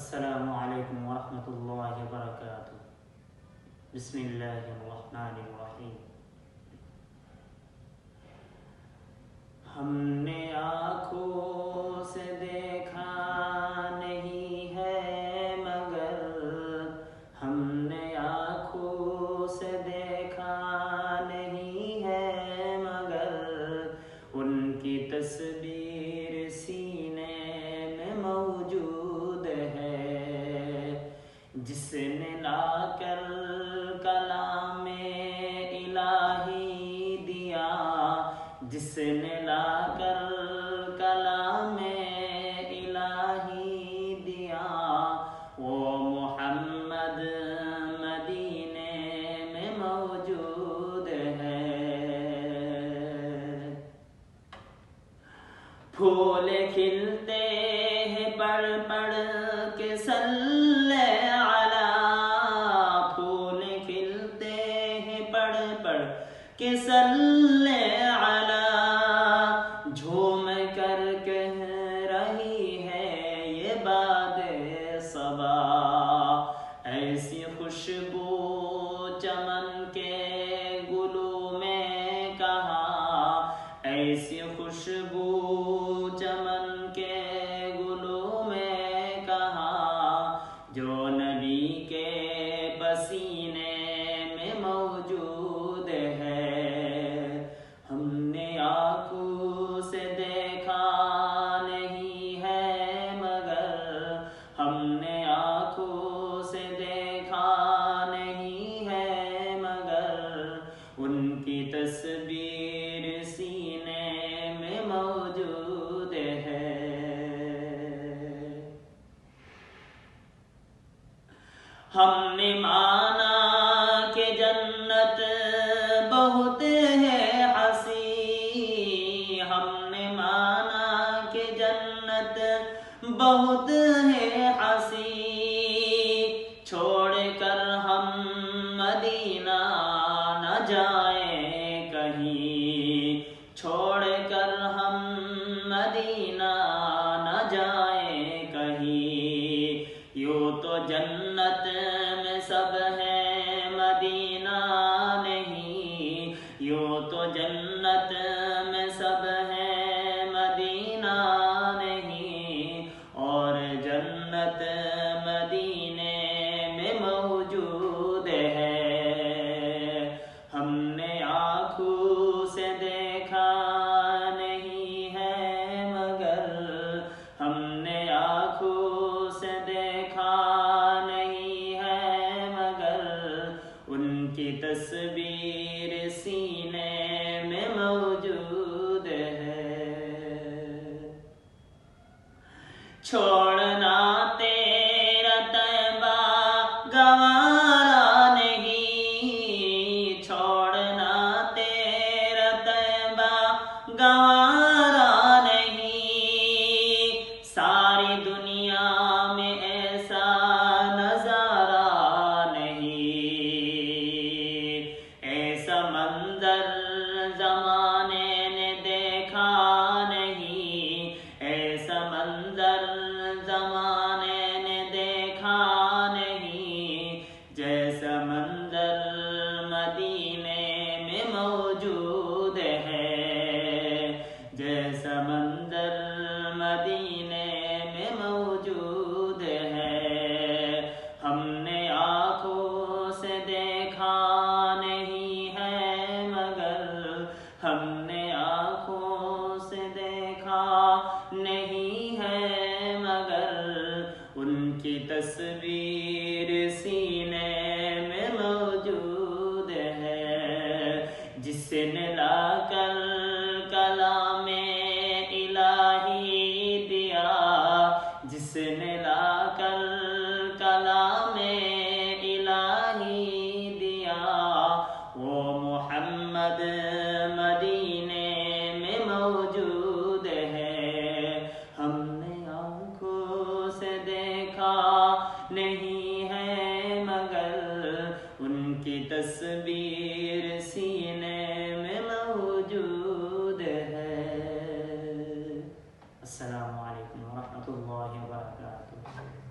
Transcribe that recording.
السلام علیکم ورحمۃ اللہ وبرکاتہ۔ بسم اللہ الرحمن الرحیم۔ ہم نے آنکھوں سے دیکھا نہیں ہے مگر، ہم نے آنکھوں سے دیکھا نہیں ہے مگر، ان کی تصویر سینے میں موجود ہے۔ جس نے لا کر کلام الہی دیا، جس نے لا کر کلام الہی دیا، وہ محمد مدینے میں موجود ہے۔ پھول کھلتے ہیں پڑھ پڑھ کے صلی علی، پھول کھلتے ہیں پڑھ پڑھ کے صلی علی، جھوم کر کہہ رہی ہے یہ باد صبا، ایسی خوشبو چمن کے گلوں میں کہاں، ایسی خوشبو چمن کے گلوں میں کہاں، جو نبی کے پسینے میں موجود ہے۔ ہم نے آنکھوں سے دیکھا نہیں ہے مگر، ہم نے آنکھوں سے دیکھا نہیں ہے مگر، ان کی تصویر سینے میں موجود ہے۔ ہم نے مانا کہ جنت بہت ہے حسین، ہم نے مانا کہ جنت بہت ہے حسین، چھوڑ کر ہم مدینہ نہ جائیں کہیں، چھوڑ کر ہم مدینہ نہ جائیں کہیں، یوں تو جنت میں سب ہے مدینہ نہیں، یوں تو جنت میں سب ہے مدینہ نہیں، اور جنت مدینے میں موجود ہے۔ ہم نے آنکھوں سے دیکھا نہیں ہے مگر، ہم نے آنکھوں سے دیکھا نہیں ہے مگر، ان کی تصویر سینے میں موجود ہے۔ چھوڑنا تیرا طیبہ گوارا نہیں، چھوڑنا تیرا طیبہ گوارا نہیں، ساری دنیا میں ایسا نظارہ نہیں، ایسا منظر زمانے نے دیکھا نہیں، ایسا منظر زمانے نے دیکھا نہیں، جیسا منظر مدینے میں موجود ہے، جیسا منظر مدینے میں موجود ہے۔ ہم نے آنکھوں سے دیکھا نہیں ہے مگر، ہم نے آنکھوں سے دیکھا نہیں ہے مگر، ان کی تصویر سینے میں موجود ہے۔ جس نے لا کر کلام الہی دیا، جس نے لا کر کلام الہی دیا، وہ محمد مدینے میں موجود ہے۔ ہم نے آنکھوں سے دیکھا نہیں ہے مگر، ان کی تصویر سینے میں موجود ہے۔ السلام علیکم ورحمۃ اللہ وبرکاتہ۔